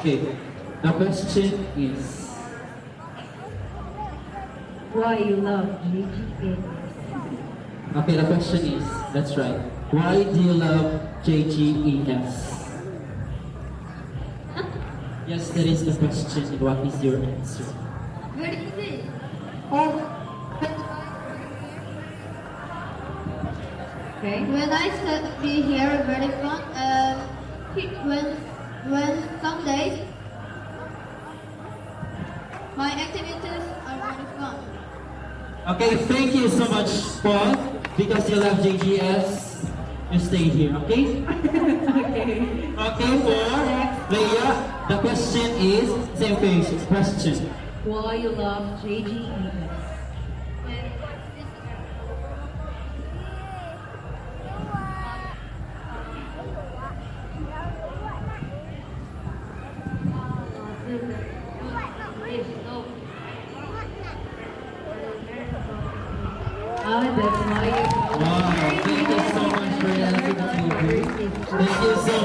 Okay, the question is, Why you love JGA? okay, the question is, that's right. Why do you love JGES? Yes, that is the question. And what is your answer? Very easy. Oh, okay. When I be here, very fun. When some days my activities are very fun. Okay, thank you so much, Paul. Because you love JGS, you stay here, okay? Okay. Okay, for Leia, the question is, same question. Why you love JGES? That's why you Wow, thank you so much for that. Thank you so